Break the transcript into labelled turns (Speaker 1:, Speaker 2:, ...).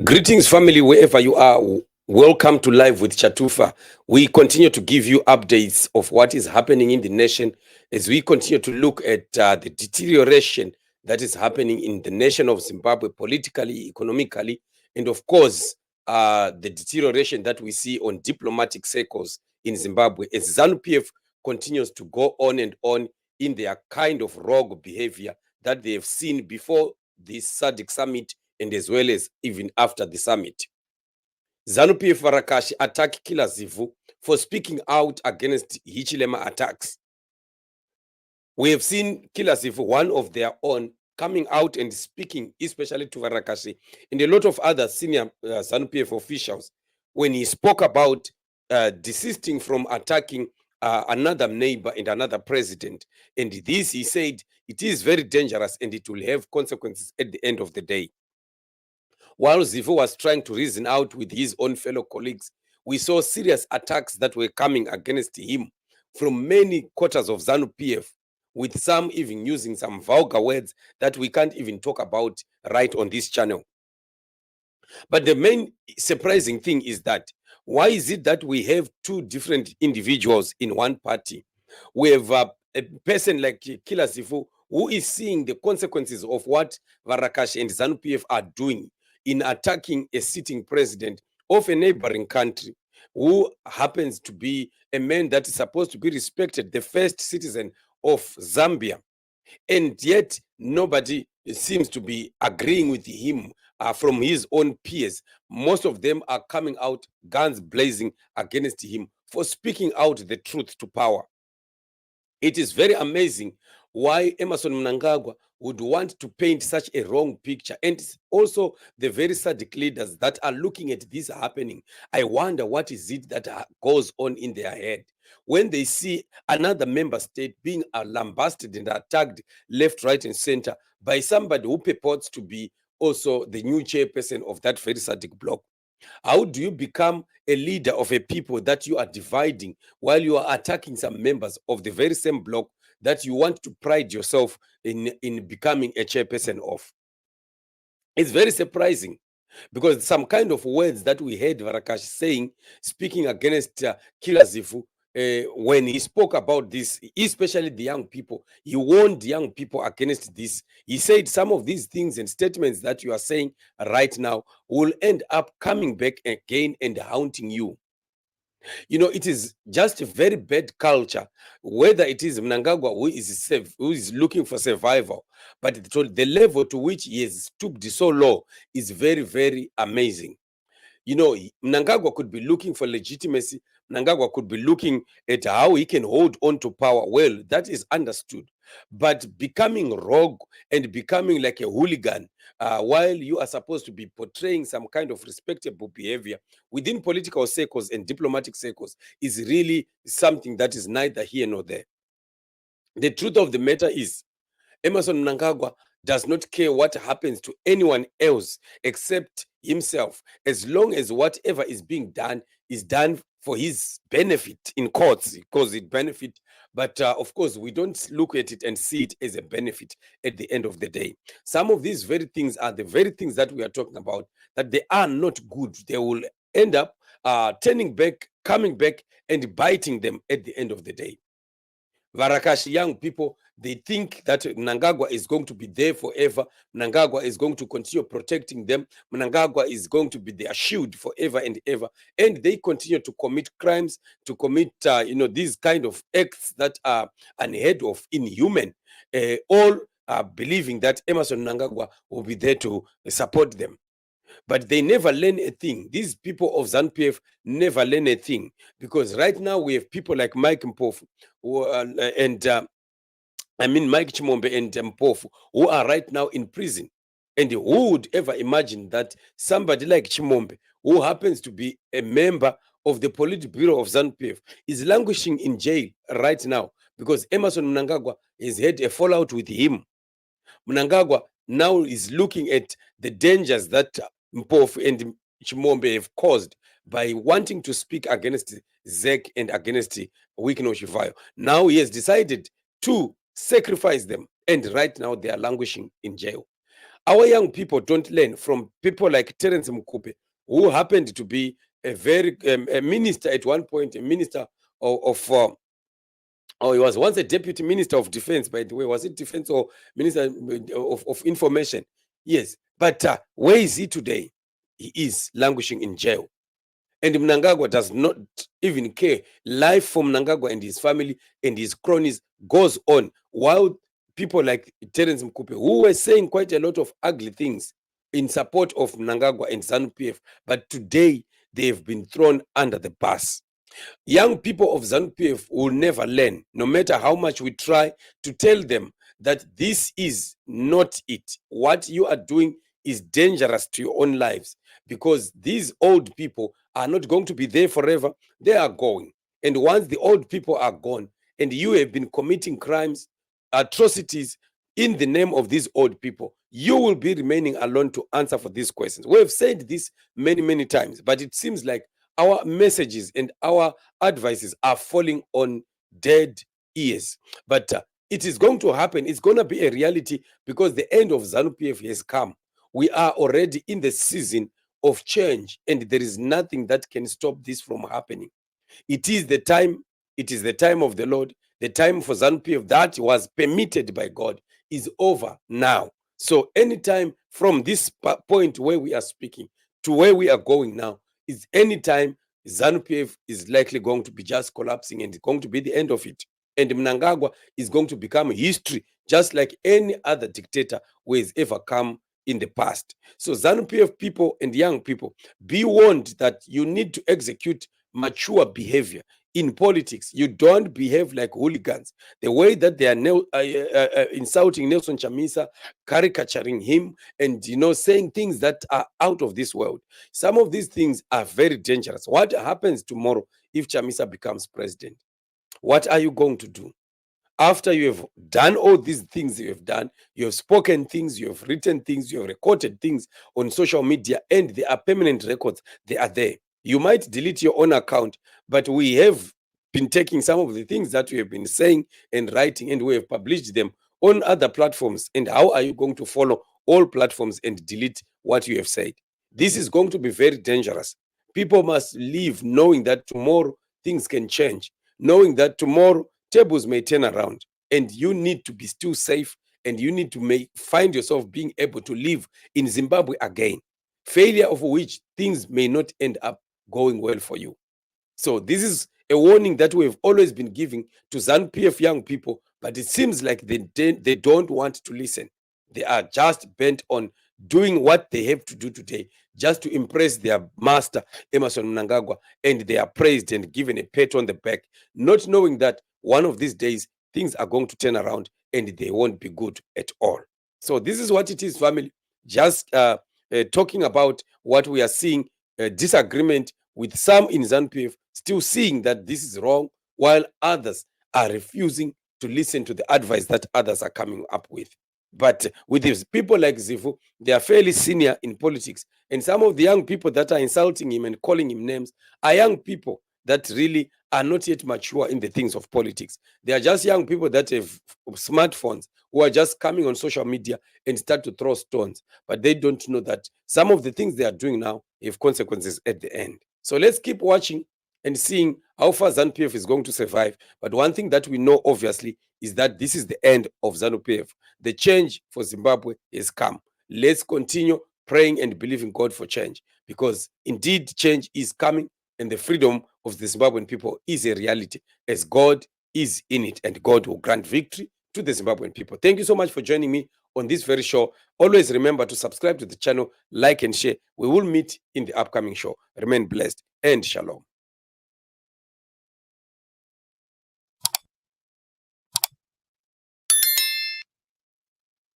Speaker 1: Greetings, family, wherever you are. Welcome to Live with Chatufa. We continue to give you updates of what is happening in the nation as we continue to look at the deterioration that is happening in the nation of Zimbabwe, politically, economically, and of course, the deterioration that we see on diplomatic circles in Zimbabwe as ZANU-PF continues to go on and on in their kind of rogue behavior that they have seen before the SADC summit and as well as even after the summit. ZANU-PF Varakashi attack killer Zivhu for speaking out against Hichilema attacks. We have seen killer Zivhu, one of their own, coming out and speaking, especially to Varakashi and a lot of other senior ZANU-PF officials, when he spoke about desisting from attacking another neighbor and another president. And this, he said, it is very dangerous and it will have consequences at the end of the day. While Zivhu was trying to reason out with his own fellow colleagues, we saw serious attacks that were coming against him from many quarters of ZANU-PF, with some even using some vulgar words that we can't even talk about right on this channel. But the main surprising thing is that why is it that we have two different individuals in one party? We have a person like Killer Zivhu who is seeing the consequences of what Varakashi and ZANU-PF are doing in attacking a sitting president of a neighboring country, who happens to be a man that is supposed to be respected, the first citizen of Zambia. And yet nobody seems to be agreeing with him from his own peers. Most of them are coming out guns blazing against him for speaking out the truth to power. It is very amazing why Emerson Mnangagwa would want to paint such a wrong picture. And also the very SADC leaders that are looking at this happening. I wonder what is it that goes on in their head when they see another member state being lambasted and attacked left, right, and center by somebody who purports to be also the new chairperson of that very SADC bloc. How do you become a leader of a people that you are dividing while you are attacking some members of the very same bloc that you want to pride yourself in becoming a chairperson of? It's very surprising, because some kind of words that we heard Varakashi saying, speaking against Killer Zivhu, when he spoke about this, especially the young people, he warned young people against this. He said some of these things and statements that you are saying right now will end up coming back again and haunting you. You know, it is just a very bad culture, whether it is Mnangagwa who is looking for survival, but the level to which he has stooped so low is very, very amazing. You know, Mnangagwa could be looking for legitimacy. Mnangagwa could be looking at how he can hold on to power. Well, that is understood. But becoming rogue and becoming like a hooligan, while you are supposed to be portraying some kind of respectable behavior within political circles and diplomatic circles, is really something that is neither here nor there. The truth of the matter is, Emerson Mnangagwa does not care what happens to anyone else except himself, as long as whatever is being done is done for his benefit in courts, because it benefit. But of course, we don't look at it and see it as a benefit at the end of the day. Some of these very things are the very things that we are talking about, that they are not good. They will end up turning back, coming back, and biting them at the end of the day. Varakashi young people, they think that Mnangagwa is going to be there forever. Mnangagwa is going to continue protecting them. Mnangagwa is going to be their shield forever and ever. And they continue to commit crimes, to commit, these kind of acts that are unheard of, inhuman, all believing that Emerson Mnangagwa will be there to support them. But they never learn a thing. These people of ZANU-PF never learn a thing, because right now we have people like Mike Mpofu Mike Chimombe and Mpofu, who are right now in prison. And who would ever imagine that somebody like Chimombe, who happens to be a member of the Politburo of ZANU-PF, is languishing in jail right now because Emerson Mnangagwa has had a fallout with him. Mnangagwa now is looking at the dangers that Mpofu and Chimombe have caused by wanting to speak against Zek and against Wikino Shivayo. Now he has decided to sacrifice them, and right now they are languishing in jail. Our young people don't learn from people like Terence Mkupe, who happened to be a very a minister at one point, a minister oh, he was once a deputy minister of defense, by the way. Was it defense or minister of information? Yes. But where is he today? He is languishing in jail. And Mnangagwa does not even care. Life from Mnangagwa and his family and his cronies goes on, while people like Terence Mkupe, who were saying quite a lot of ugly things in support of Mnangagwa and Zanu PF, but today they have been thrown under the bus. Young people of Zanu PF will never learn, no matter how much we try to tell them that this is not it. What you are doing is dangerous to your own lives, because these old people are not going to be there forever. They are going. And once the old people are gone and you have been committing crimes, atrocities in the name of these old people, you will be remaining alone to answer for these questions. We have said this many, many times, but it seems like our messages and our advices are falling on dead ears. But it is going to happen. It's going to be a reality, because the end of Zanu PF has come. We are already in the season of change, and there is nothing that can stop this from happening. It is the time. It is the time of the Lord. The time for Zanu PF that was permitted by God is over now. So anytime from this point where we are speaking to where we are going now, is anytime Zanu PF is likely going to be just collapsing, and it's going to be the end of it. And Mnangagwa is going to become history, just like any other dictator who has ever come in the past. So Zanu PF people and young people, be warned that you need to execute mature behavior in politics. You don't behave like hooligans. The way that they are insulting Nelson Chamisa, caricaturing him, and saying things that are out of this world. Some of these things are very dangerous. What happens tomorrow if Chamisa becomes president? What are you going to do? After you have done all these things you have done, you have spoken things, you have written things, you have recorded things on social media, and they are permanent records. They are there. You might delete your own account, but we have been taking some of the things that we have been saying and writing, and we have published them on other platforms. And how are you going to follow all platforms and delete what you have said? This is going to be very dangerous. People must live knowing that tomorrow things can change, knowing that tomorrow tables may turn around, and you need to be still safe, and you need to find yourself being able to live in Zimbabwe again, failure of which things may not end up going well for you. So this is a warning that we've always been giving to Zanu PF young people, but it seems like they don't want to listen. They are just bent on doing what they have to do today, just to impress their master, Emerson Mnangagwa, and they are praised and given a pat on the back, not knowing that one of these days things are going to turn around and they won't be good at all. So this is what it is, family. Just talking about what we are seeing, disagreement with some in Zanu PF still seeing that this is wrong, while others are refusing to listen to the advice that others are coming up with. But with these people like Zivhu, they are fairly senior in politics. And some of the young people that are insulting him and calling him names are young people that really are not yet mature in the things of politics. They are just young people that have smartphones, who are just coming on social media and start to throw stones. But they don't know that some of the things they are doing now have consequences at the end. So let's keep watching and seeing how far ZANU PF is going to survive. But one thing that we know, obviously, is that this is the end of ZANU PF. The change for Zimbabwe is come. Let's continue praying and believing God for change, because indeed change is coming, and the freedom of the Zimbabwean people is a reality, as God is in it, and God will grant victory to the Zimbabwean people. Thank you so much for joining me on this very show. Always remember to subscribe to the channel, like and share. We will meet in the upcoming show. Remain blessed and shalom.